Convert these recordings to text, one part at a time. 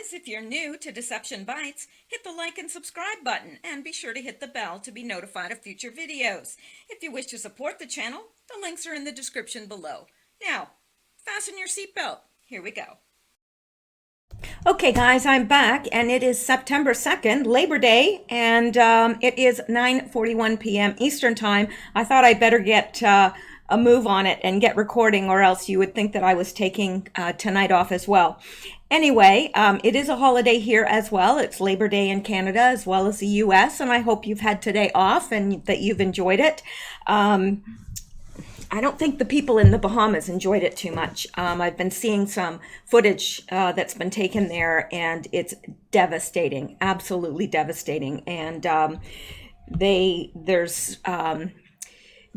guys, if you're new to Deception Bytes, hit the like and subscribe button and be sure to hit the bell to be notified of future videos. If you wish to support the channel, the links are in the description below. Now, fasten your seatbelt. Here we go. Okay guys, I'm back and it is September 2nd, Labor Day, and it is 9:41 p.m. Eastern Time. I thought I'd better get a move on it and get recording, or else you would think that I was taking tonight off as well. Anyway, it is a holiday here as well. It's Labor Day in Canada as well as the US, and I hope you've had today off and that you've enjoyed it. I don't think the people in the Bahamas enjoyed it too much. I've been seeing some footage that's been taken there, and it's devastating, absolutely devastating. And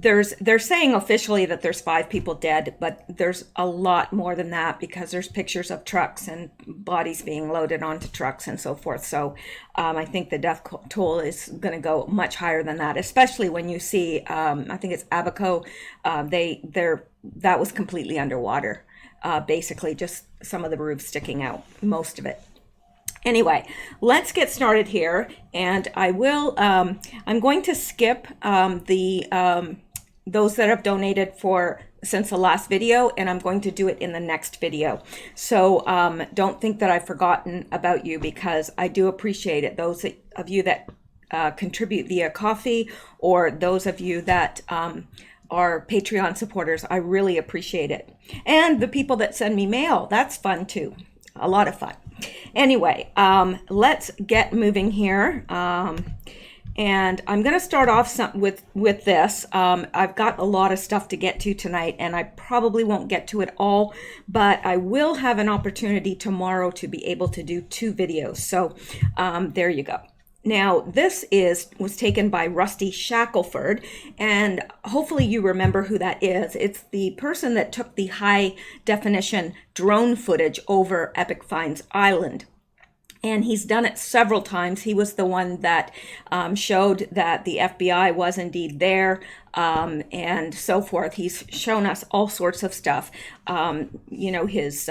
they're saying officially that there's 5 people dead, but there's a lot more than that because there's pictures of trucks and bodies being loaded onto trucks and so forth. So I think the death toll is going to go much higher than that, especially when you see, I think it's Abaco, that was completely underwater, basically just some of the roofs sticking out, most of it. Anyway, let's get started here, and I'm going to skip those that have donated since the last video, and I'm going to do it in the next video. So don't think that I've forgotten about you, because I do appreciate it. Those of you that contribute via coffee, or those of you that are Patreon supporters, I really appreciate it. And the people that send me mail, that's fun too. A lot of fun. Anyway, let's get moving here. And I'm going to start off with this. I've got a lot of stuff to get to tonight, and I probably won't get to it all, but I will have an opportunity tomorrow to be able to do 2 videos. So there you go. Now, this was taken by Rusty Shackelford, and hopefully you remember who that is. It's the person that took the high definition drone footage over Epic Finds Island. And he's done it several times. He was the one that showed that the FBI was indeed there, and so forth. He's shown us all sorts of stuff, his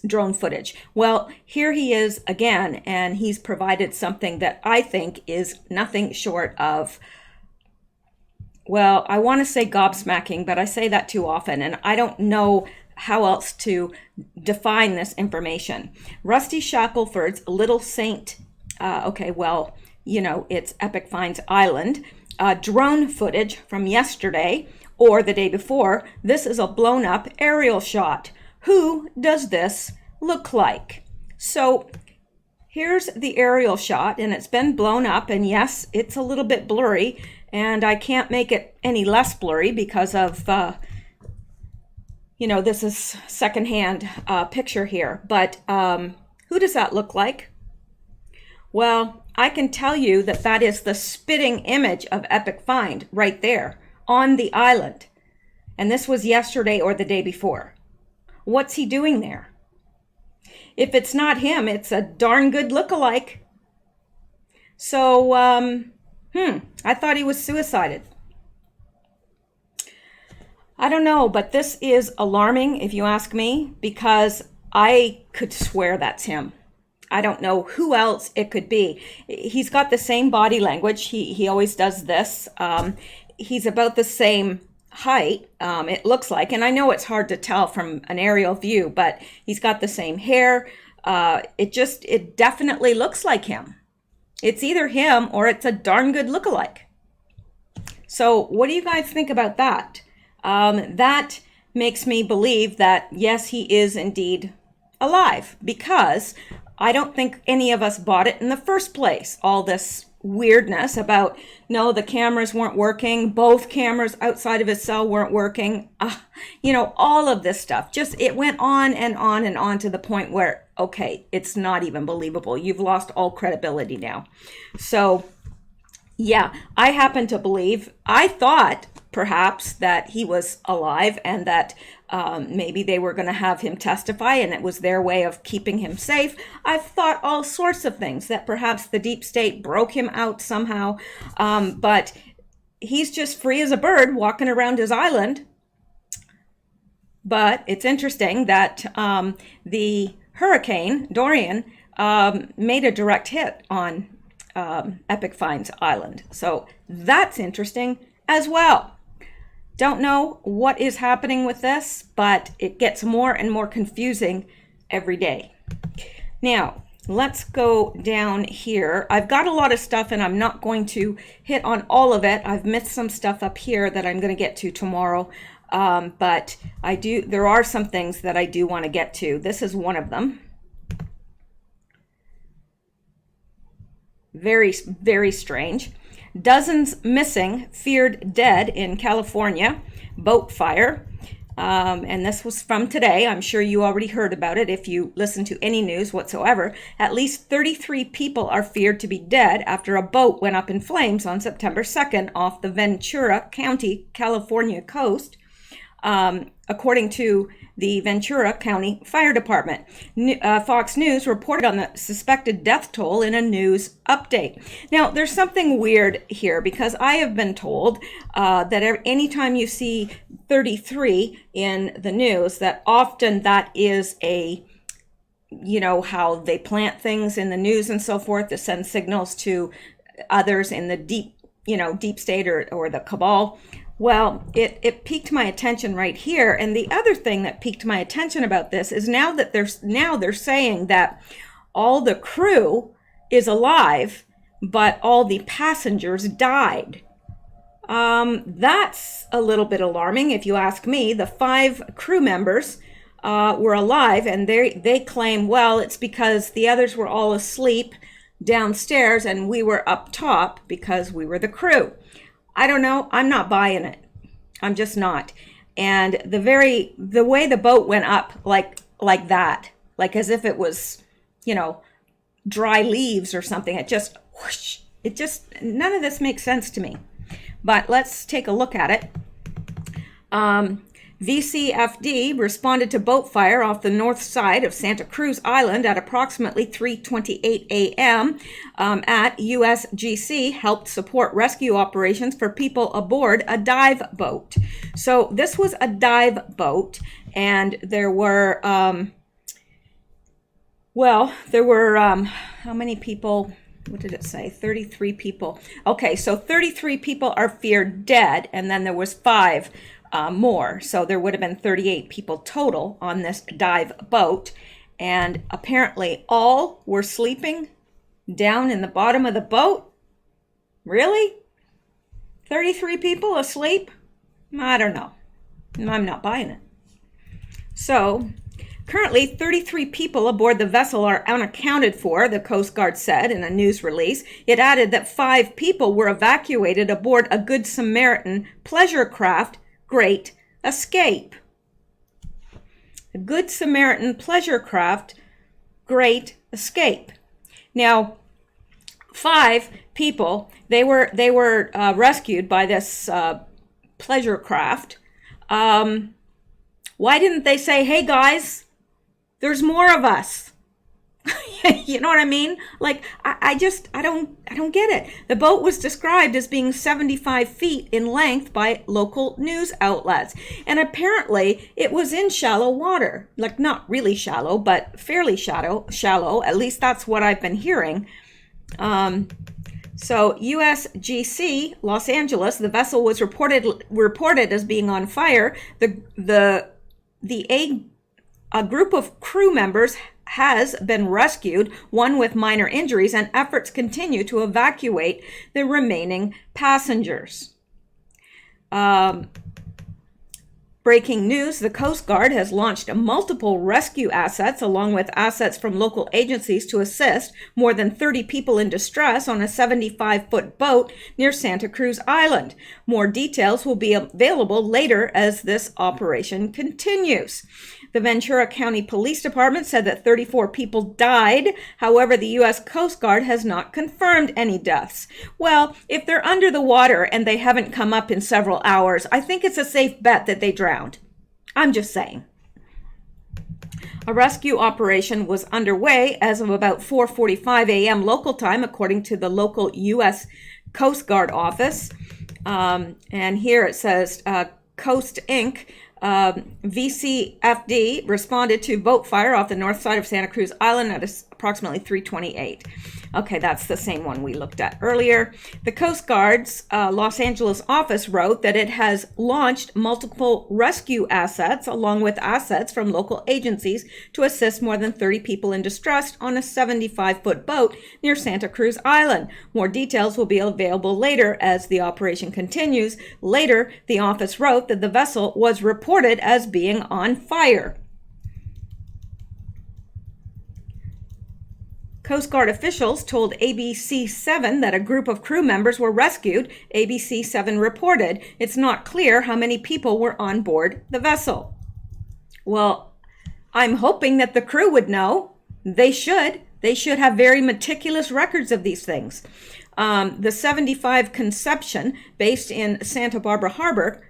drone footage. Well, here he is again, and he's provided something that I think is nothing short of, well, I want to say gobsmacking, but I say that too often, and I don't know how else to define this information. Rusty Shackelford's Little Saint, it's Epic Finds Island, drone footage from yesterday or the day before. This is a blown up aerial shot. Who does this look like? So here's the aerial shot, and it's been blown up, and yes, it's a little bit blurry, and I can't make it any less blurry because of this is secondhand picture here, but who does that look like? Well, I can tell you that that is the spitting image of Epic Find right there on the island. And this was yesterday or the day before. What's he doing there? If it's not him, it's a darn good look-alike. So, I thought he was suicided. I don't know, but this is alarming if you ask me, because I could swear that's him. I don't know who else it could be. He's got the same body language. He always does this. He's about the same height, it looks like, and I know it's hard to tell from an aerial view, but he's got the same hair. It definitely looks like him. It's either him or it's a darn good look-alike. So what do you guys think about that? That makes me believe that, yes, he is indeed alive, because I don't think any of us bought it in the first place. All this weirdness about, no, the cameras weren't working, both cameras outside of his cell weren't working, all of this stuff. It went on and on and on to the point where, okay, it's not even believable. You've lost all credibility now. So, yeah, I happen to believe, I thought perhaps that he was alive, and that maybe they were going to have him testify, and it was their way of keeping him safe. I've thought all sorts of things, that perhaps the deep state broke him out somehow, but he's just free as a bird walking around his island. But it's interesting that the hurricane Dorian made a direct hit on Epic Finds Island. So that's interesting as well. Don't know what is happening with this, but it gets more and more confusing every day. Now, let's go down here. I've got a lot of stuff and I'm not going to hit on all of it. I've missed some stuff up here that I'm going to get to tomorrow. But there are some things that I do want to get to. This is one of them. Very, very strange. Dozens missing, feared dead in California. Boat fire. And this was from today. I'm sure you already heard about it if you listen to any news whatsoever. At least 33 people are feared to be dead after a boat went up in flames on September 2nd off the Ventura County, California coast, according to the Ventura County Fire Department. Fox News reported on the suspected death toll in a news update. Now, there's something weird here because I have been told that anytime you see 33 in the news, that often that is how they plant things in the news and so forth to send signals to others in the deep state or the cabal. Well, it piqued my attention right here. And the other thing that piqued my attention about this is now they're saying that all the crew is alive, but all the passengers died. That's a little bit alarming, if you ask me. The 5 crew members were alive, and they claim, well, it's because the others were all asleep downstairs and we were up top because we were the crew. I don't know. I'm not buying it. I'm just not. And the way the boat went up like that, like as if it was, dry leaves or something. It just whoosh. None of this makes sense to me. But let's take a look at it. VCFD responded to boat fire off the north side of Santa Cruz Island at approximately 3:28 a.m. At USGC helped support rescue operations for people aboard a dive boat. So this was a dive boat, and there were, how many people? What did it say? 33 people. Okay, so 33 people are feared dead, and then there was 5 more. So there would have been 38 people total on this dive boat. And apparently all were sleeping down in the bottom of the boat. Really? 33 people asleep? I don't know. I'm not buying it. So currently 33 people aboard the vessel are unaccounted for, the Coast Guard said in a news release. It added that 5 people were evacuated aboard a Good Samaritan pleasure craft, Great Escape. A Good Samaritan pleasure craft, Great Escape. Now, 5 people, they were rescued by this pleasure craft. Why didn't they say, hey guys, there's more of us? You know what I mean? Like, I don't get it. The boat was described as being 75 feet in length by local news outlets. And apparently it was in shallow water. Like, not really shallow, but fairly shallow. At least that's what I've been hearing. So USGC, Los Angeles, the vessel was reported as being on fire. A group of crew members has been rescued, one with minor injuries, and efforts continue to evacuate the remaining passengers. Breaking news, the Coast Guard has launched multiple rescue assets along with assets from local agencies to assist more than 30 people in distress on a 75-foot boat near Santa Cruz Island. More details will be available later as this operation continues. The Ventura County Police Department said that 34 people died. However, the U.S. Coast Guard has not confirmed any deaths. Well, if they're under the water and they haven't come up in several hours, I think it's a safe bet that they drowned. I'm just saying. A rescue operation was underway as of about 4:45 a.m. local time, according to the local U.S. Coast Guard office. And here it says, Coast Inc., VCFD responded to boat fire off the north side of Santa Cruz Island at approximately 3:28. Okay, that's the same one we looked at earlier. The Coast Guard's Los Angeles office wrote that it has launched multiple rescue assets along with assets from local agencies to assist more than 30 people in distress on a 75-foot boat near Santa Cruz Island. More details will be available later as the operation continues. Later, the office wrote that the vessel was reported as being on fire. Coast Guard officials told ABC7 that a group of crew members were rescued. ABC7 reported it's not clear how many people were on board the vessel. Well, I'm hoping that the crew would know. They should. They should have very meticulous records of these things. The 75 Conception, based in Santa Barbara Harbor,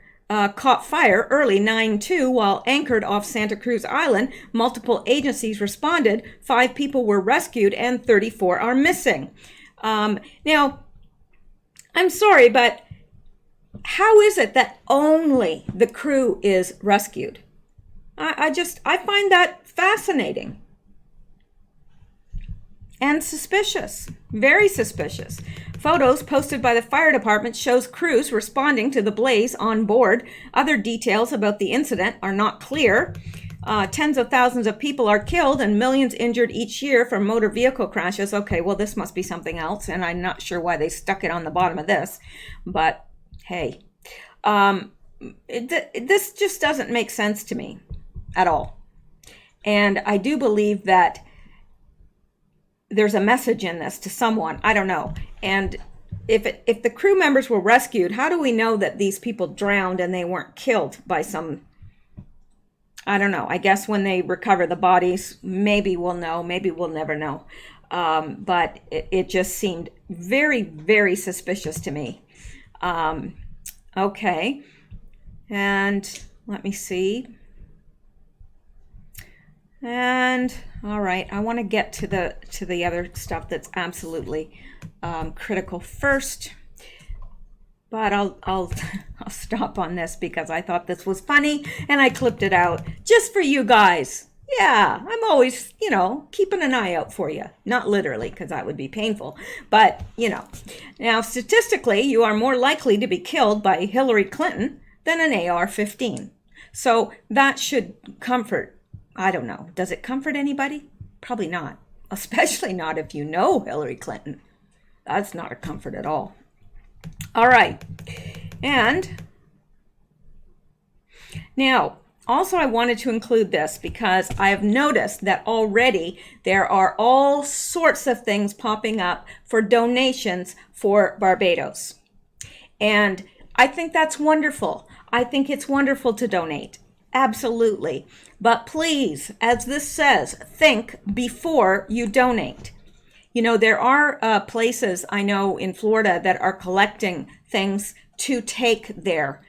caught fire early 9/2 while anchored off Santa Cruz Island. Multiple agencies responded. 5 people were rescued and 34 are missing. Now, I'm sorry, but how is it that only the crew is rescued? I find that fascinating and suspicious, very suspicious. Photos posted by the fire department shows crews responding to the blaze on board. Other details about the incident are not clear. Tens of thousands of people are killed and millions injured each year from motor vehicle crashes. Okay, well, this must be something else, and I'm not sure why they stuck it on the bottom of this, but hey, this just doesn't make sense to me at all. And I do believe that there's a message in this to someone. I don't know. And if the crew members were rescued, how do we know that these people drowned and they weren't killed by some, I don't know. I guess when they recover the bodies, maybe we'll know. Maybe we'll never know. But it just seemed very, very suspicious to me. Okay. And let me see. And all right, I want to get to the other stuff that's absolutely critical first, but I'll stop on this because I thought this was funny and I clipped it out just for you guys. Yeah, I'm always, keeping an eye out for you. Not literally, because that would be painful, but Now, statistically, you are more likely to be killed by Hillary Clinton than an AR-15. So that should comfort. I don't know. Does it comfort anybody? Probably not. Especially not if you know Hillary Clinton. That's not a comfort at all. All right. And now, also I wanted to include this because I have noticed that already there are all sorts of things popping up for donations for Barbados. And I think that's wonderful. I think it's wonderful to donate. Absolutely. But please, as this says, think before you donate. There are places I know in Florida that are collecting things to take there,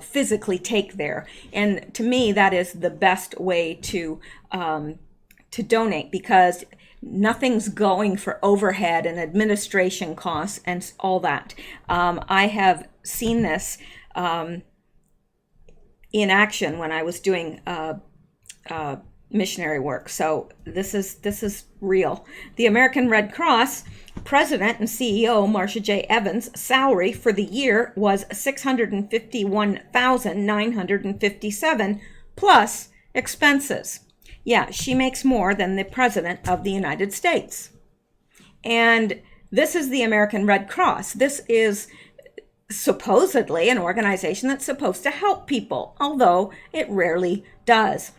physically take there. And to me, that is the best way to donate because nothing's going for overhead and administration costs and all that. I have seen this in action when I was doing missionary work. So this is real. The American Red Cross president and CEO Marcia J. Evans' salary for the year was $651,957 plus expenses. Yeah, she makes more than the president of the United States. And this is the American Red Cross. This is supposedly an organization that's supposed to help people, although it rarely does.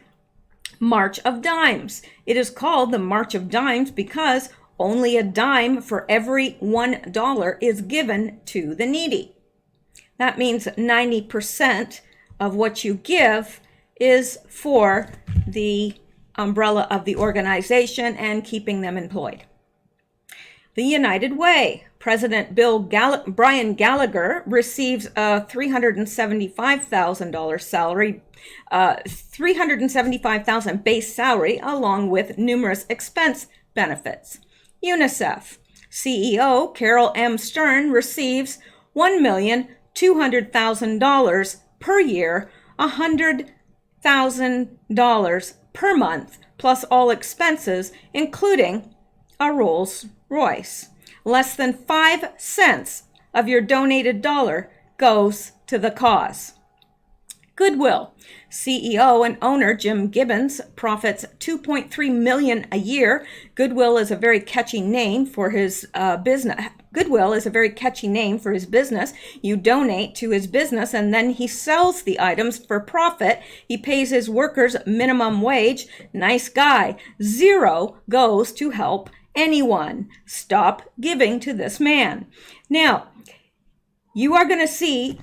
March of Dimes. It is called the March of Dimes because only a dime for every $1 is given to the needy. That means 90% of what you give is for the umbrella of the organization and keeping them employed. The United Way. President Brian Gallagher receives a $375,000 salary, $375,000 base salary, along with numerous expense benefits. UNICEF CEO Carol M. Stern receives $1,200,000 per year, $100,000 per month, plus all expenses, including a Rolls Royce. Less than 5 cents of your donated dollar goes to the cause. Goodwill. CEO and owner Jim Gibbons profits $2.3 million a year. Goodwill is a very catchy name for his business. Goodwill is a very catchy name for his business. You donate to his business and then he sells the items for profit. He pays his workers minimum wage. Nice guy. 0 goes to help anyone. Stop giving to this man. Now, you are going to see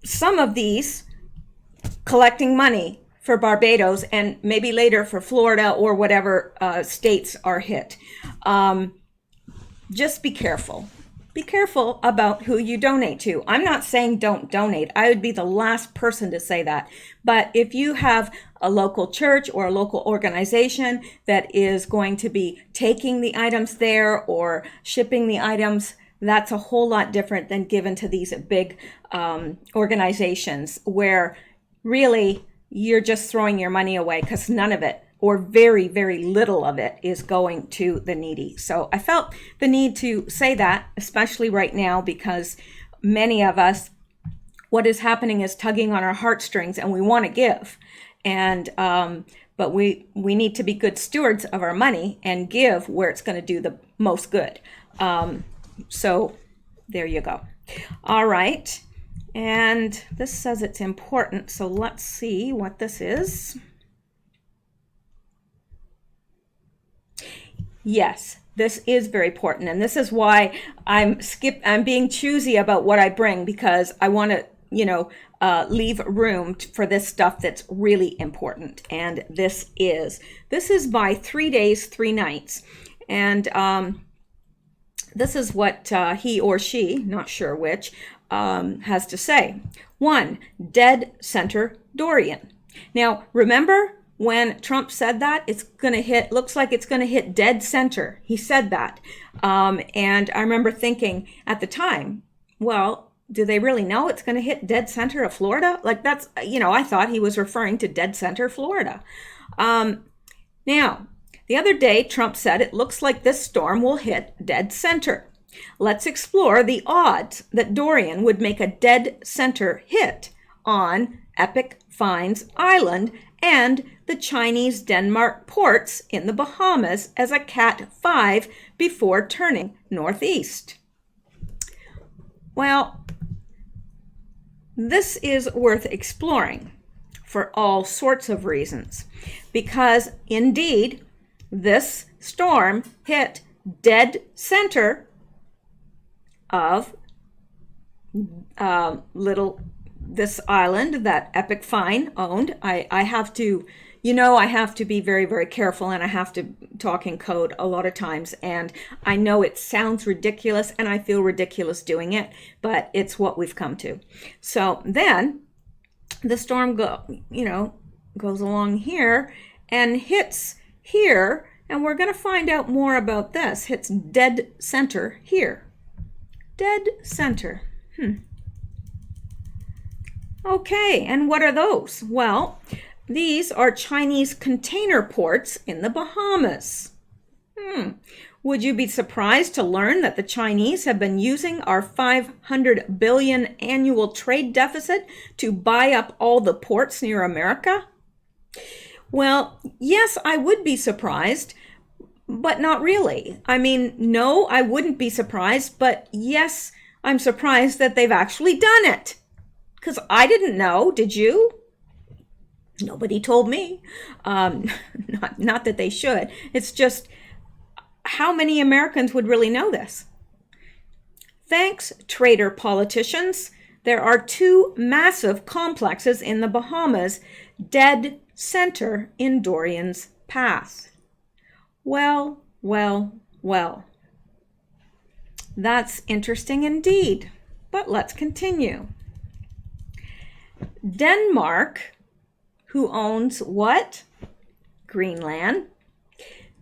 some of these collecting money for Barbados and maybe later for Florida or whatever states are hit. Just be careful. Be careful about who you donate to. I'm not saying don't donate. I would be the last person to say that. But if you have a local church or a local organization that is going to be taking the items there or shipping the items, that's a whole lot different than given to these big organizations where really you're just throwing your money away because none of it or very, very little of it is going to the needy. So I felt the need to say that, especially right now, because many of us, what is happening is tugging on our heartstrings and we want to give. And but we need to be good stewards of our money and give where it's going to do the most good. So there you go. All right. And this says it's important. So let's see what this is. Yes, this is very important. And this is why I'm being choosy about what I bring, because I want to, leave room for this stuff that's really important. And this is by 3 days, 3 nights. And this is what he or she, not sure which, has to say. 1, dead center Dorian. Now, remember when Trump said that looks like it's going to hit dead center. He said that. And I remember thinking at the time, well, do they really know it's going to hit dead center of Florida? Like that's, I thought he was referring to dead center Florida. Now, the other day, Trump said it looks like this storm will hit dead center. Let's explore the odds that Dorian would make a dead center hit on Epic Finds Island and the Chinese Denmark ports in the Bahamas as a Cat 5 before turning northeast. Well, this is worth exploring for all sorts of reasons, because indeed, this storm hit dead center of this island that Epic Fine owned. I have to be very, very careful, and I have to talk in code a lot of times. And I know it sounds ridiculous, and I feel ridiculous doing it, but it's what we've come to. So then the storm goes along here and hits here, and we're going to find out more about this. Hits dead center here. Dead center. Okay, and what are those? Well, these are Chinese container ports in the Bahamas. Would you be surprised to learn that the Chinese have been using our $500 billion annual trade deficit to buy up all the ports near America? Well, yes, I would be surprised, but not really. I mean, no, I wouldn't be surprised, but yes, I'm surprised that they've actually done it. Because I didn't know, did you? Nobody told me. Not that they should. It's just, how many Americans would really know this? Thanks, traitor politicians. There are 2 massive complexes in the Bahamas, dead center in Dorian's path. Well. That's interesting indeed. But let's continue. Denmark, who owns what? Greenland.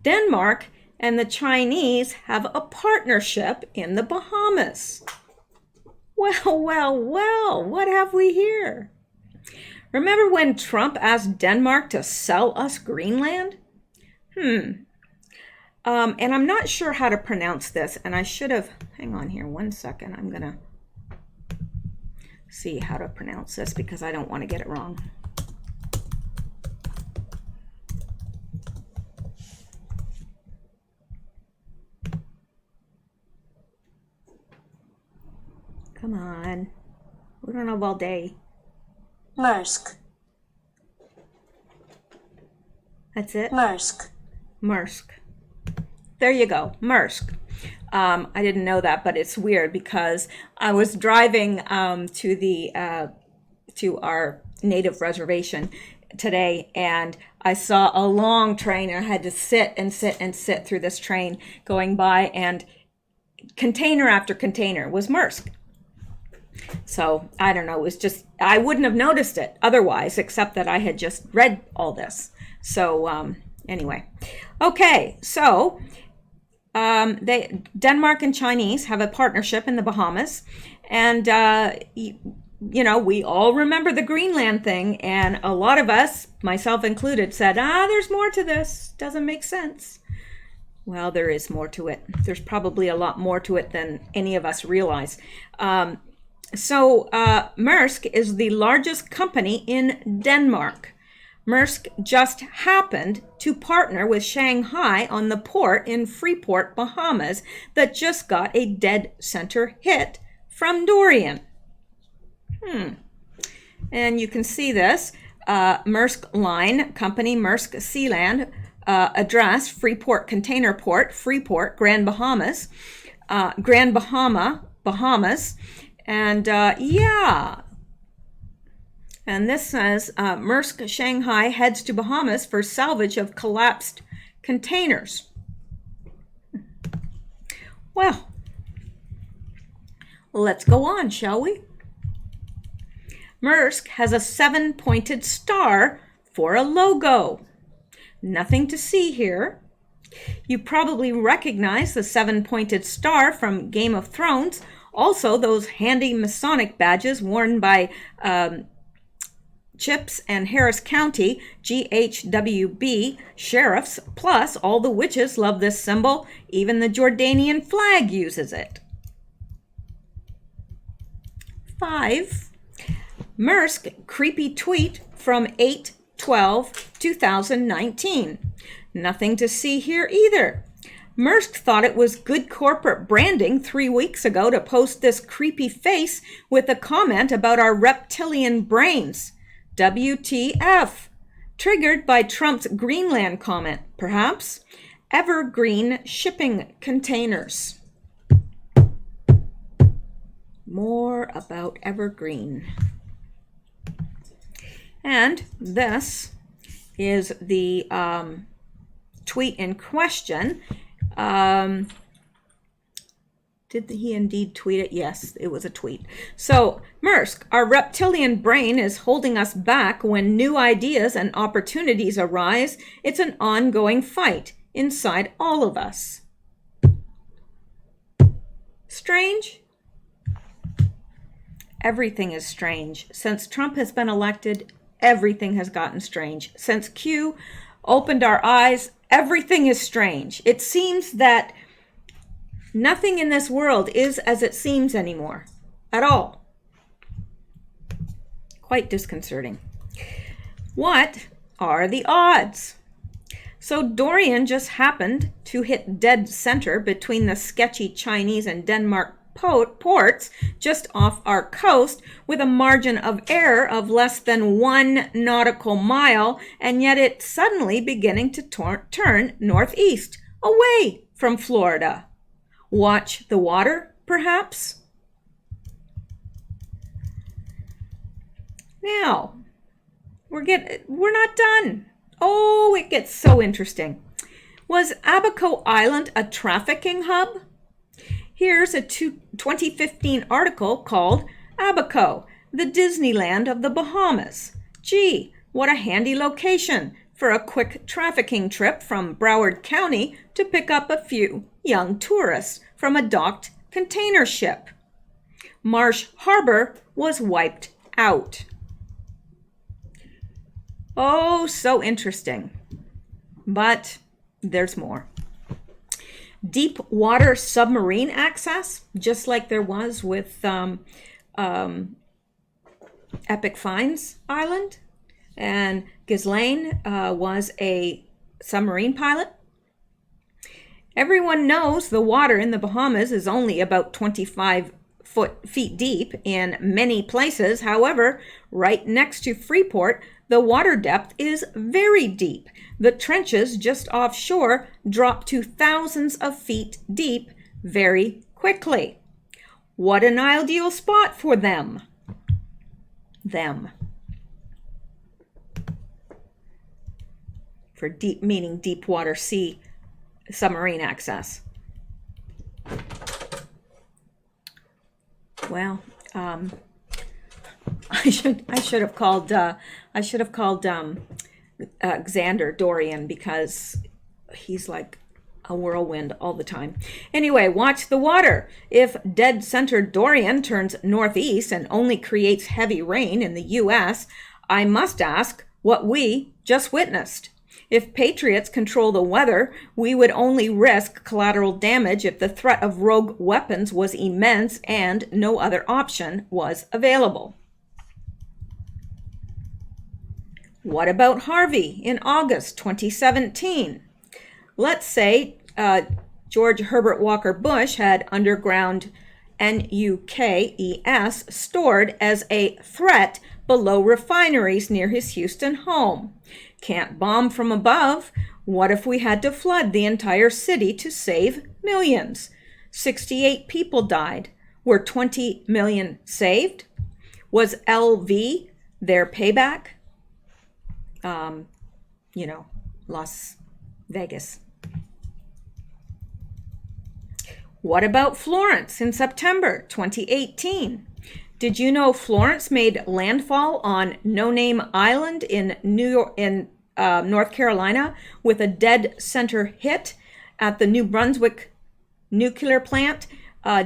Denmark and the Chinese have a partnership in the Bahamas. Well, what have we here? Remember when Trump asked Denmark to sell us Greenland? And I'm not sure how to pronounce this, and I should have, hang on here one second. I'm going to see how to pronounce this because I don't want to get it wrong. Come on. We don't have all day. Maersk. That's it? Maersk. Maersk. There you go, Maersk. I didn't know that, but it's weird because I was driving to our native reservation today, and I saw a long train, and I had to sit and sit and sit through this train going by, and container after container was Maersk. So I don't know, it was just, I wouldn't have noticed it otherwise, except that I had just read all this. So anyway, okay, so Denmark and Chinese have a partnership in the Bahamas, and you know, we all remember the Greenland thing, and a lot of us, myself included, said, there's more to this, doesn't make sense. Well, there is more to it. There's probably a lot more to it than any of us realize. So Maersk is the largest company in Denmark. Maersk just happened to partner with Shanghai on the port in Freeport, Bahamas, that just got a dead center hit from Dorian. And you can see this. Maersk Line Company, Maersk Sealand, address Freeport Container Port, Freeport, Bahamas. And yeah. And this says, Maersk Shanghai heads to Bahamas for salvage of collapsed containers. Well, let's go on, shall we? Maersk has a 7-pointed star for a logo. Nothing to see here. You probably recognize the 7-pointed star from Game of Thrones. Also, those handy Masonic badges worn by Chips and Harris County GHWB sheriffs, plus all the witches love this symbol. Even the Jordanian flag uses it. 5. Maersk creepy tweet from 8/12/2019. Nothing to see here either. Maersk thought it was good corporate branding 3 weeks ago to post this creepy face with a comment about our reptilian brains. WTF. Triggered by Trump's Greenland comment, perhaps. Evergreen shipping containers. More about Evergreen. And this is the tweet in question. Did he indeed tweet it? Yes, it was a tweet. So, Maersk, our reptilian brain is holding us back when new ideas and opportunities arise. It's an ongoing fight inside all of us. Strange? Everything is strange. Since Trump has been elected, everything has gotten strange. Since Q opened our eyes, everything is strange. It seems that nothing in this world is as it seems anymore, at all. Quite disconcerting. What are the odds? So Dorian just happened to hit dead center between the sketchy Chinese and Denmark ports just off our coast with a margin of error of less than 1 nautical mile, and yet it's suddenly beginning to turn northeast, away from Florida. Watch the water, perhaps? Now, we're not done. Oh, it gets so interesting. Was Abaco Island a trafficking hub? Here's a 2015 article called Abaco, the Disneyland of the Bahamas. Gee, what a handy location for a quick trafficking trip from Broward County to pick up a few young tourists from a docked container ship. Marsh Harbor was wiped out. Oh, so interesting. But there's more. deep water submarine access, just like there was with Epic Finds Island. And Ghislaine was a submarine pilot. Everyone knows the water in the Bahamas is only about 25 feet deep in many places. However, right next to Freeport, the water depth is very deep. The trenches just offshore drop to thousands of feet deep very quickly. What an ideal spot for them. For deep, meaning deep water sea submarine access. Well, I should have called Xander Dorian, because he's like a whirlwind all the time. Anyway, watch the water. If dead center Dorian turns northeast and only creates heavy rain in the U.S., I must ask what we just witnessed. If patriots control the weather, we would only risk collateral damage if the threat of rogue weapons was immense and no other option was available. What about Harvey in August 2017? Let's say George Herbert Walker Bush had underground NUKES stored as a threat below refineries near his Houston home. Can't bomb from above. What if we had to flood the entire city to save millions? 68 people died. Were 20 million saved? Was LV their payback? Las Vegas. What about Florence in September 2018? Did you know Florence made landfall on No Name Island in North Carolina with a dead center hit at the New Brunswick nuclear plant?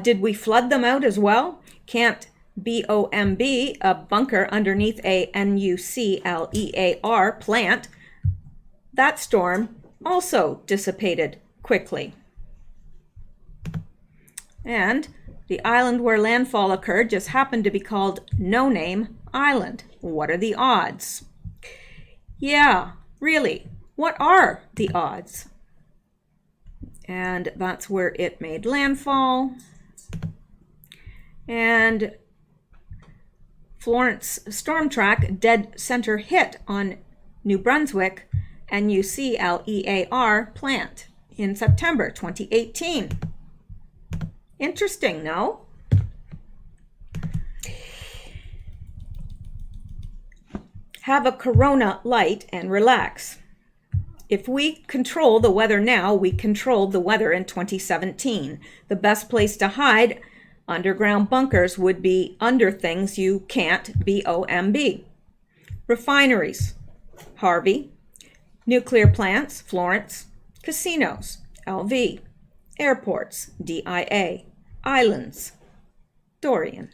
Did we flood them out as well? Can't BOMB, a bunker underneath a NUCLEAR plant? That storm also dissipated quickly. And the island where landfall occurred just happened to be called No Name Island. What are the odds? Yeah, really, what are the odds? And that's where it made landfall. And Florence storm track dead center hit on New Brunswick NUCLEAR plant in September 2018. Interesting, no? Have a Corona light and relax. If we control the weather now, we controlled the weather in 2017. The best place to hide underground bunkers would be under things you can't BOMB. Refineries, Harvey. Nuclear plants, Florence. Casinos, LV. Airports, DIA. Islands, Dorian.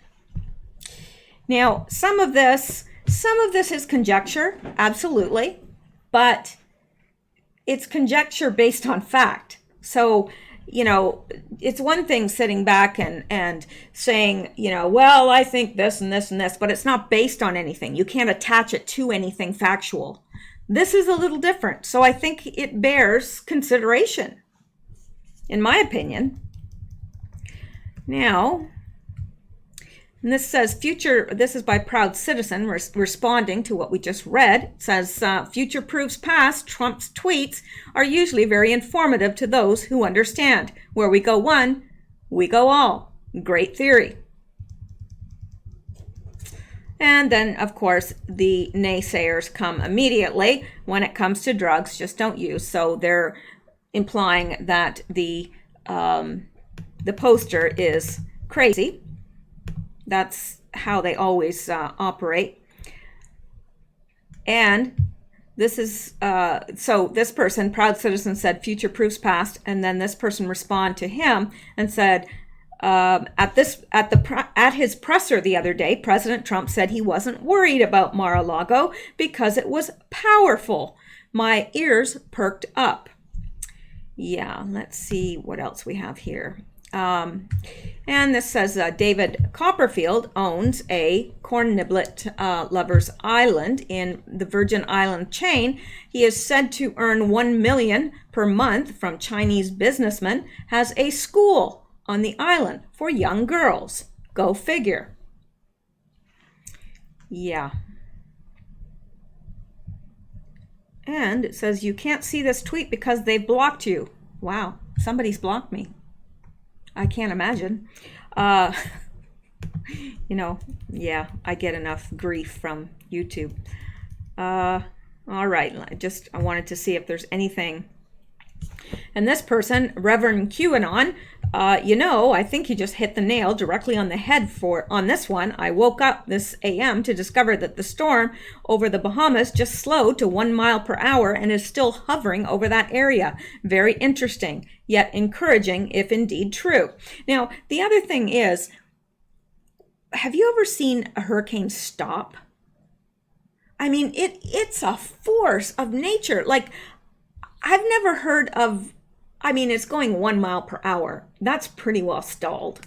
Now, some of this is conjecture, absolutely, but it's conjecture based on fact. So, it's one thing sitting back and saying, well, I think this and this and this, but it's not based on anything. You can't attach it to anything factual. This is a little different, so I think it bears consideration, in my opinion. Now, and this says this is by Proud Citizen responding to what we just read. It says, future proves past. Trump's tweets are usually very informative to those who understand. Where we go one, we go all. Great theory. And then, of course, the naysayers come immediately. When it comes to drugs, just don't use. So they're implying that the poster is crazy. That's how they always operate. And this is, so this person, Proud Citizen, said future proofs past, and then this person responded to him and said, at his presser the other day, President Trump said he wasn't worried about Mar-a-Lago because it was powerful. My ears perked up. Yeah, let's see what else we have here. And this says David Copperfield owns a corn niblet lovers island in the Virgin Island chain. He is said to earn $1 million per month from Chinese businessmen, has a school on the island for young girls. Go figure. Yeah. And it says you can't see this tweet because they've blocked you. Wow, somebody's blocked me. I can't imagine. You know, yeah, I get enough grief from YouTube. All right, I wanted to see if there's anything. And this person, Reverend QAnon, you know, I think he just hit the nail directly on the head on this one. I woke up this AM to discover that the storm over the Bahamas just slowed to 1 mile per hour and is still hovering over that area. Very interesting, yet encouraging if indeed true. Now, the other thing is, have you ever seen a hurricane stop? I mean, it's a force of nature. Like, I've never heard of, I mean, it's going 1 mile per hour. That's pretty well stalled.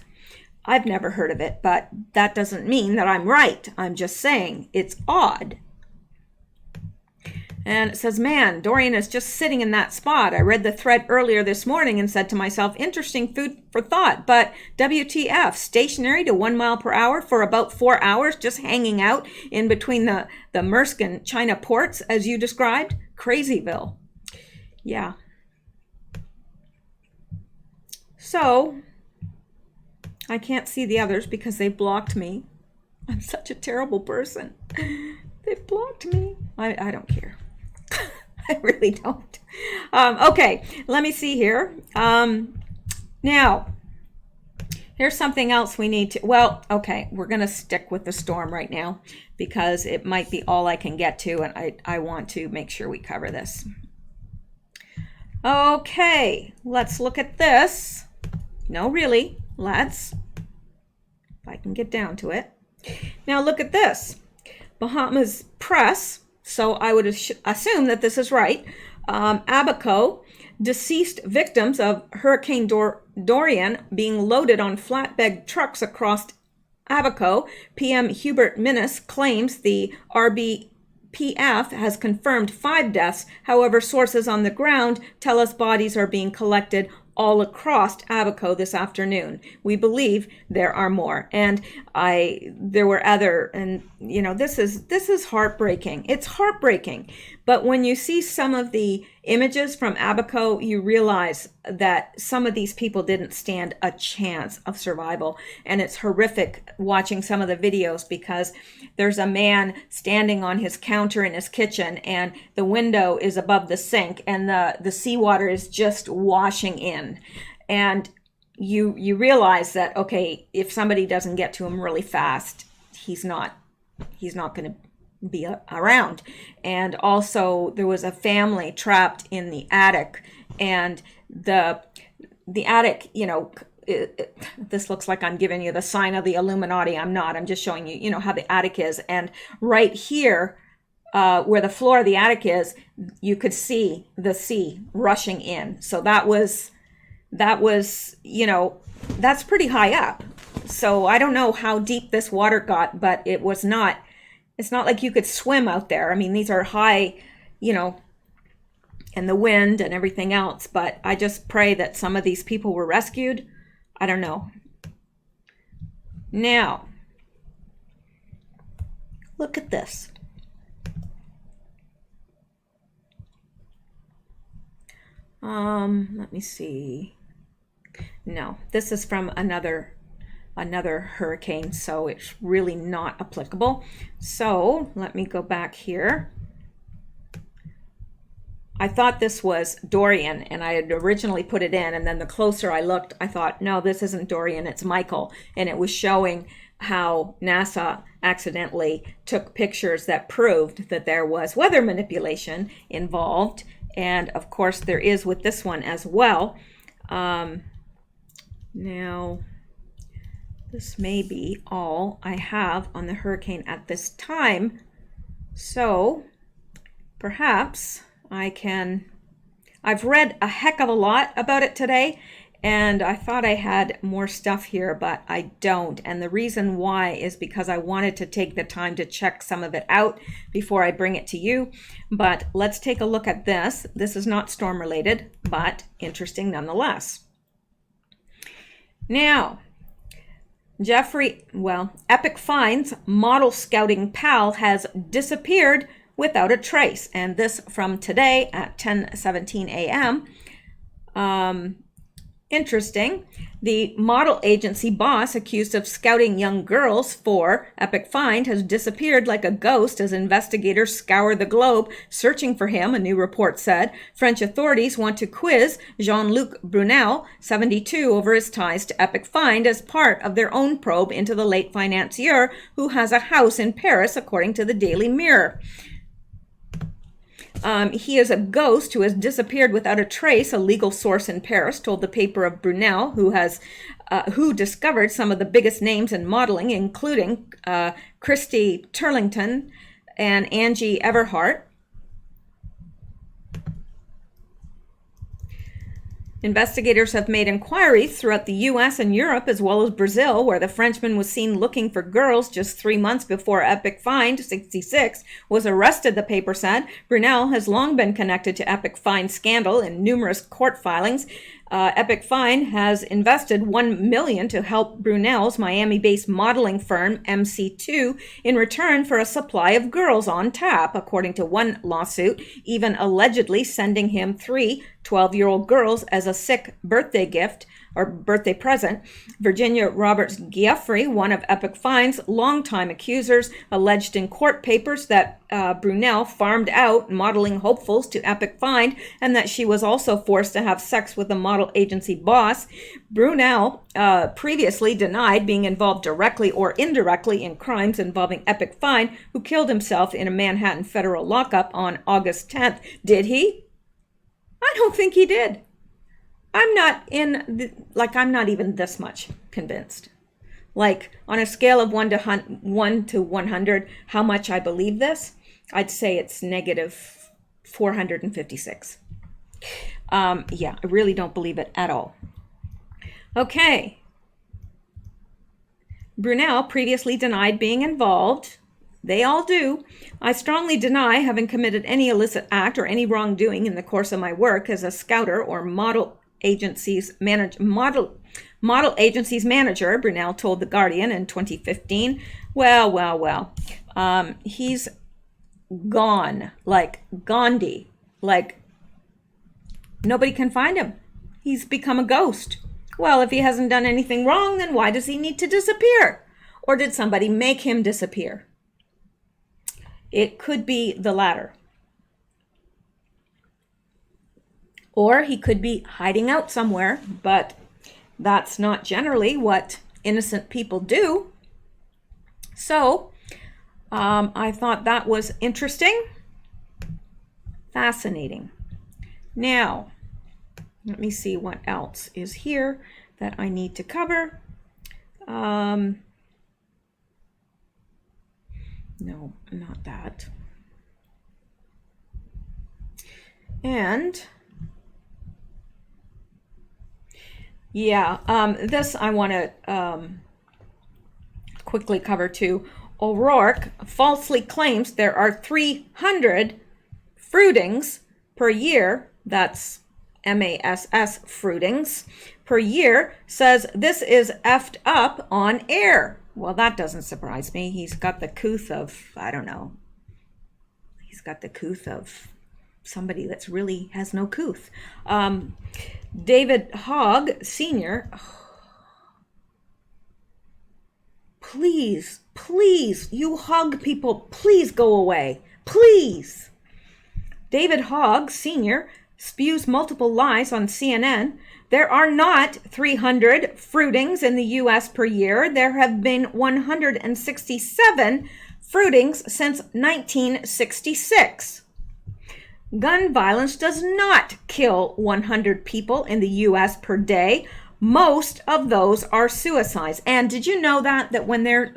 I've never heard of it, but that doesn't mean that I'm right. I'm just saying it's odd. And it says, man, Dorian is just sitting in that spot. I read the thread earlier this morning and said to myself, interesting food for thought, but WTF, stationary to 1 mile per hour for about 4 hours, just hanging out in between the Maersk and China ports, as you described? Crazyville. Yeah. So, I can't see the others because they blocked me. I'm such a terrible person. They've blocked me. I don't care. I really don't. Okay, let me see here. Now, here's something else we need to, well, okay, we're going to stick with the storm right now because it might be all I can get to, and I want to make sure we cover this. Okay, let's look at this. No, really, let's. If I can get down to it. Now look at this. Bahamas Press, so I would assume that this is right. Abaco, deceased victims of Hurricane Dorian being loaded on flatbed trucks across Abaco. PM Hubert Minnis claims the RBPF has confirmed 5 deaths. However, sources on the ground tell us bodies are being collected all across Abaco this afternoon. We believe there are more. And there were other, and you know, this is heartbreaking. It's heartbreaking. But when you see some of the images from Abaco, you realize that some of these people didn't stand a chance of survival. And it's horrific watching some of the videos because there's a man standing on his counter in his kitchen and the window is above the sink and the seawater is just washing in. And you realize that, okay, if somebody doesn't get to him really fast, he's not going to be around. And also there was a family trapped in the attic, and the attic, you know, this looks like I'm giving you the sign of the Illuminati. I'm not. I'm just showing you, you know, how the attic is. And right here, where the floor of the attic is, you could see the sea rushing in. So that was, you know, that's pretty high up. So I don't know how deep this water got, but it was not, it's not like you could swim out there. I mean, these are high, you know, and the wind and everything else. But I just pray that some of these people were rescued. I don't know. Now, look at this. Let me see. No, this is from another hurricane, so it's really not applicable. So let me go back here. I thought this was Dorian, and I had originally put it in, and then the closer I looked, I thought, no, this isn't Dorian, it's Michael. And it was showing how NASA accidentally took pictures that proved that there was weather manipulation involved. And of course there is with this one as well. Now, this may be all I have on the hurricane at this time. So perhaps I can, I've read a heck of a lot about it today, and I thought I had more stuff here, but I don't. And the reason why is because I wanted to take the time to check some of it out before I bring it to you. But let's take a look at this. This is not storm related, but interesting nonetheless. Now, Epic Finds model scouting pal has disappeared without a trace. And this from today at 10:17 a.m. Interesting. The model agency boss accused of scouting young girls for Epic Find has disappeared like a ghost as investigators scour the globe searching for him, a new report said. French authorities want to quiz Jean-Luc Brunel, 72, over his ties to Epic Find as part of their own probe into the late financier who has a house in Paris, according to the Daily Mirror. He is a ghost who has disappeared without a trace, a legal source in Paris told the paper of Brunel, who discovered some of the biggest names in modeling, including Christy Turlington and Angie Everhart. Investigators have made inquiries throughout the U.S. and Europe, as well as Brazil, where the Frenchman was seen looking for girls just 3 months before Epic Find, 66, was arrested, the paper said. Brunel has long been connected to Epic Find scandal in numerous court filings. Epic Find has invested $1 million to help Brunel's Miami-based modeling firm, MC2, in return for a supply of girls on tap, according to one lawsuit, even allegedly sending him 3 12-year-old girls as a sick birthday gift or birthday present. Virginia Roberts Giuffre, one of Epic Find's longtime accusers, alleged in court papers that Brunel farmed out modeling hopefuls to Epic Find and that she was also forced to have sex with a model agency boss. Brunel previously denied being involved directly or indirectly in crimes involving Epic Find, who killed himself in a Manhattan federal lockup on August 10th. Did he? I don't think he did. I'm not even this much convinced. Like, on a scale of 1 to 100, how much I believe this, I'd say it's negative 456. Yeah, I really don't believe it at all. Okay. Brunel previously denied being involved. They all do. I strongly deny having committed any illicit act or any wrongdoing in the course of my work as a scouter or model agency's manager, Brunel told The Guardian in 2015. Well. He's gone, like Gandhi, like nobody can find him. He's become a ghost. Well, if he hasn't done anything wrong, then why does he need to disappear? Or did somebody make him disappear? It could be the latter. Or he could be hiding out somewhere, but that's not generally what innocent people do. So I thought that was interesting, fascinating. Now, let me see what else is here that I need to cover. No, not that. And yeah, this I want to quickly cover too. O'Rourke falsely claims there are 300 fruitings per year. That's MASS fruitings per year. Says this is effed up on air. Well, that doesn't surprise me. He's got the couth of, I don't know. He's got the couth of somebody that's really has no couth. David Hogg, Sr. Please, you Hogg people, please go away. Please. David Hogg, Sr. spews multiple lies on CNN. There are not 300 fruitings in the U.S. per year. There have been 167 fruitings since 1966. Gun violence does not kill 100 people in the U.S. per day. most of those are suicides. And did you know that when they're,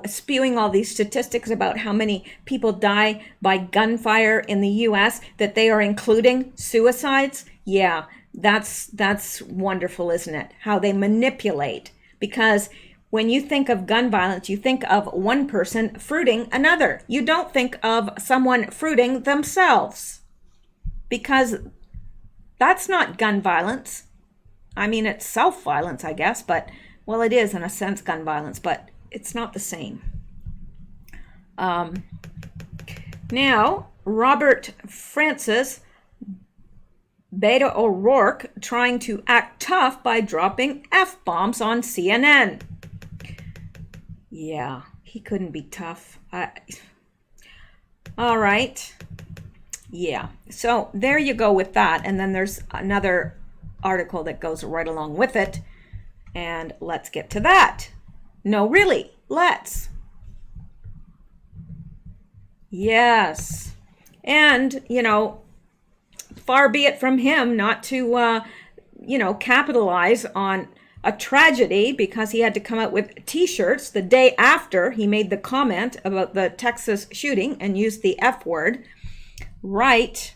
spewing all these statistics about how many people die by gunfire in the U.S., that they are including suicides? Yeah, that's wonderful, isn't it? How they manipulate. Because when you think of gun violence, you think of one person fruiting another. You don't think of someone fruiting themselves. Because that's not gun violence. I mean, it's self-violence, I guess, but, well, it is in a sense gun violence, but it's not the same. Now, Robert Francis Beto O'Rourke trying to act tough by dropping F-bombs on CNN. Yeah, he couldn't be tough. All right. Yeah, so there you go with that. And then there's another article that goes right along with it. And let's get to that. No, really, let's. Yes. And, far be it from him not to, capitalize on a tragedy, because he had to come out with t-shirts the day after he made the comment about the Texas shooting and used the F word. Right.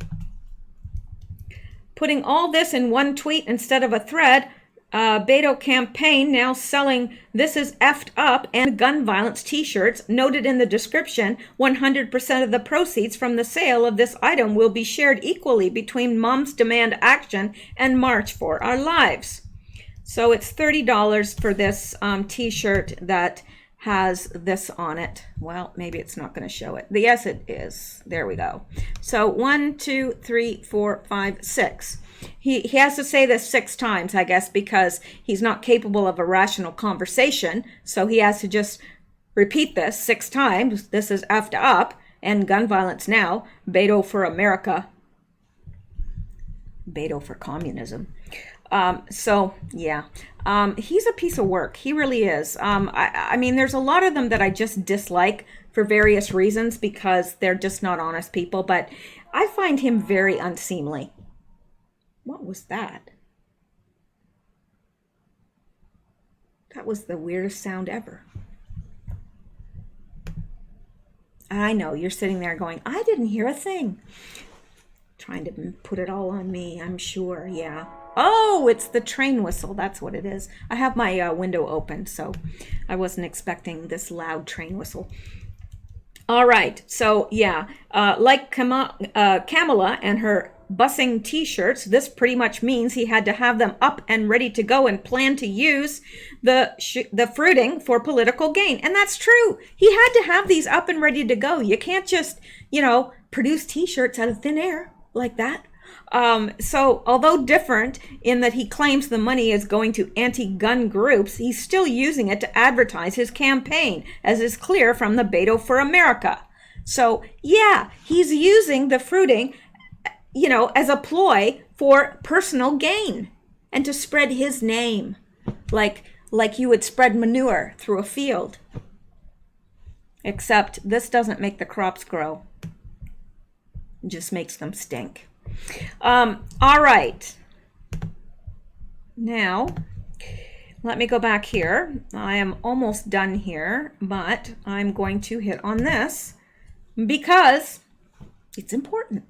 Putting all this in one tweet instead of a thread, Beto campaign now selling "This is effed up" and gun violence t-shirts. Noted in the description, 100% of the proceeds from the sale of this item will be shared equally between Moms Demand Action and March for Our Lives. So it's $30 for this t-shirt that has this on it. Well, maybe it's not going to show it. Yes, it is. There we go. So 1, 2, 3, 4, 5, 6. He has to say this 6 times, I guess, because he's not capable of a rational conversation. So he has to just repeat this 6 times. This is effed up, and gun violence now. Beto for America. Beto for communism. He's a piece of work. He really is. I mean, there's a lot of them that I just dislike for various reasons because they're just not honest people, but I find him very unseemly. What was that? That was the weirdest sound ever. I know, you're sitting there going, I didn't hear a thing. Trying to put it all on me, I'm sure, yeah. Oh, it's the train whistle. That's what it is. I have my window open, so I wasn't expecting this loud train whistle. All right, so yeah, like Kamala and her busing t-shirts, this pretty much means he had to have them up and ready to go and plan to use the fruiting for political gain. And that's true. He had to have these up and ready to go. You can't just, produce t-shirts out of thin air like that. So although different in that he claims the money is going to anti-gun groups, he's still using it to advertise his campaign, as is clear from the Beto for America. So yeah, he's using the fruiting, as a ploy for personal gain and to spread his name, like you would spread manure through a field. Except this doesn't make the crops grow. It just makes them stink. All right. Now, let me go back here. I am almost done here, but I'm going to hit on this because it's important.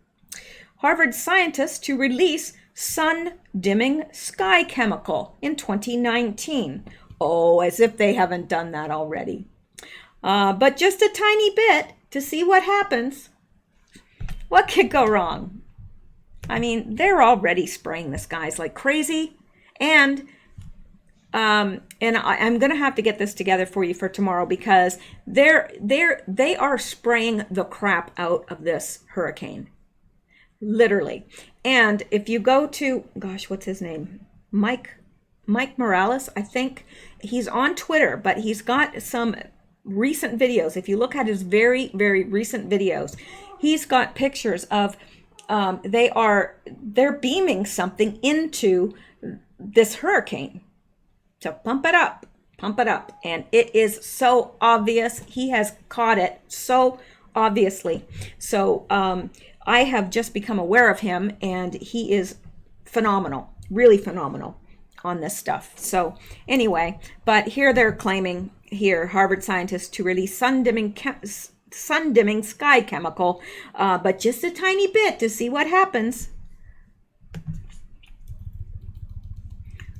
Harvard scientists to release sun-dimming sky chemical in 2019. Oh, as if they haven't done that already. But just a tiny bit to see what happens. What could go wrong? I mean, they're already spraying the skies like crazy. And I'm going to have to get this together for you for tomorrow because they are spraying the crap out of this hurricane. Literally. And if you go to, what's his name? Mike Morales, I think. He's on Twitter, but he's got some recent videos. If you look at his very, very recent videos, he's got pictures of they're beaming something into this hurricane to pump it up. And it is so obvious. He has caught it so obviously. So I have just become aware of him, and he is phenomenal, really phenomenal. on this stuff. So anyway, but here they're claiming here, Harvard scientists to release sun-dimming sky chemical, but just a tiny bit to see what happens.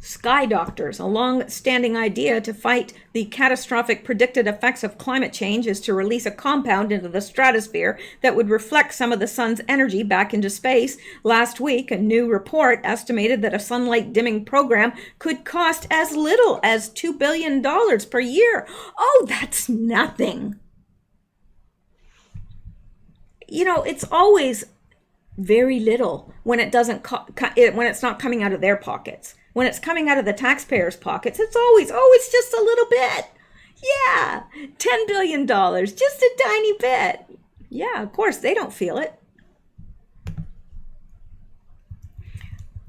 Sky doctors, a long-standing idea to fight the catastrophic predicted effects of climate change, is to release a compound into the stratosphere that would reflect some of the sun's energy back into space. Last week, a new report estimated that a sunlight dimming program could cost as little as $2 billion per year. Oh, that's nothing. You know, it's always very little when it doesn't when it's not coming out of their pockets. When it's coming out of the taxpayers' pockets, it's always, oh, it's just a little bit. Yeah, $10 billion, just a tiny bit. Yeah, of course, they don't feel it.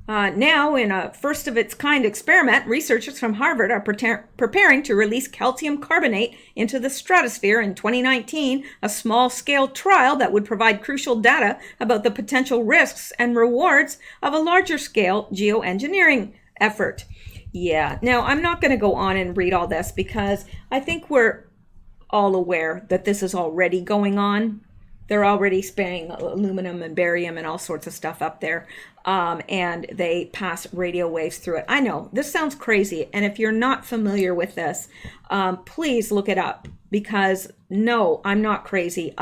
Now, in a first-of-its-kind experiment, researchers from Harvard are preparing to release calcium carbonate into the stratosphere in 2019, a small-scale trial that would provide crucial data about the potential risks and rewards of a larger-scale geoengineering effort. Yeah, now I'm not going to go on and read all this because I think we're all aware that this is already going on. They're already spraying aluminum and barium and all sorts of stuff up there, and they pass radio waves through it. I know, this sounds crazy, and if you're not familiar with this, please look it up, because no, I'm not crazy.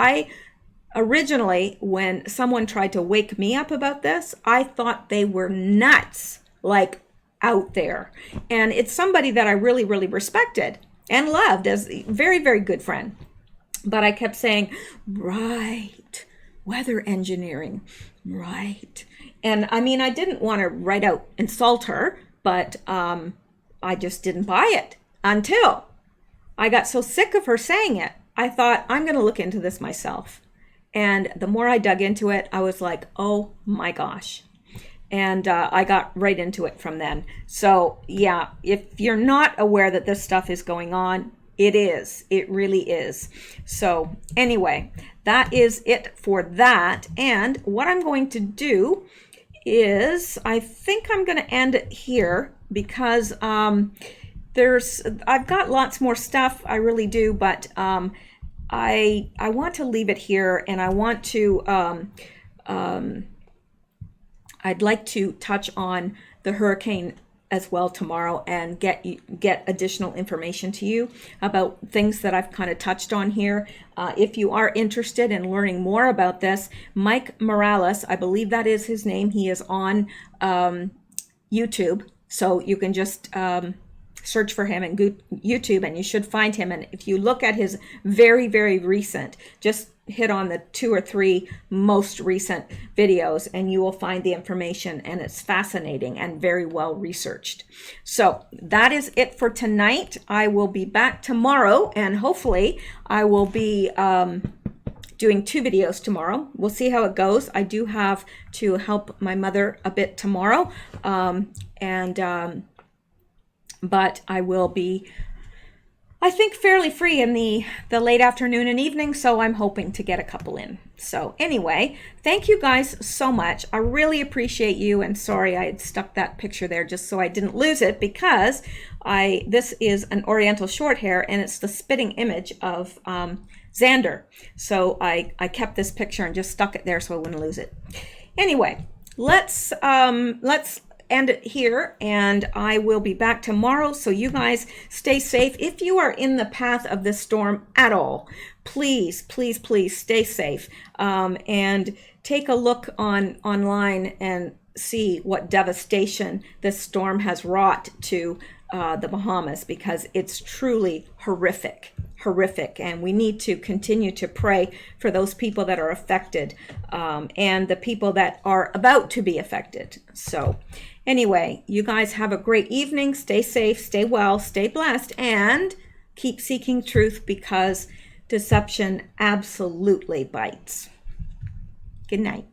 Originally, when someone tried to wake me up about this, I thought they were nuts, like out there. And it's somebody that I really, really respected and loved as a very, very good friend. But I kept saying, right, weather engineering, right. And I mean, I didn't want to right out insult her, but I just didn't buy it until I got so sick of her saying it. I thought, I'm going to look into this myself. And the more I dug into it, I was like, oh my gosh. And I got right into it from then. So yeah, if you're not aware that this stuff is going on, it is. It really is. So anyway, that is it for that. And what I'm going to do is, I think I'm going to end it here, because I've got lots more stuff. I really do, but I want to leave it here, and I want to I'd like to touch on the hurricane as well tomorrow and get additional information to you about things that I've kind of touched on here. If you are interested in learning more about this, Mike Morales, I believe that is his name. He is on YouTube, so you can just search for him in YouTube and you should find him. And if you look at his very, very recent, just hit on the 2 or 3 most recent videos and you will find the information, and it's fascinating and very well researched. So that is it for tonight. I will be back tomorrow, and hopefully I will be doing 2 videos tomorrow. We'll see how it goes. I do have to help my mother a bit tomorrow, but I will be, I think, fairly free in the late afternoon and evening, so I'm hoping to get a couple in. So anyway, thank you guys so much. I really appreciate you, and sorry I had stuck that picture there just so I didn't lose it, because this is an Oriental short hair and it's the spitting image of Xander. So I kept this picture and just stuck it there so I wouldn't lose it. Anyway, let's end it here, and I will be back tomorrow. So you guys stay safe. If you are in the path of this storm at all, please, please, please stay safe, and take a look online and see what devastation this storm has wrought to the Bahamas, because it's truly horrific, and we need to continue to pray for those people that are affected, and the people that are about to be affected. So anyway, you guys have a great evening. Stay safe, stay well, stay blessed, and keep seeking truth, because deception absolutely bites. Good night.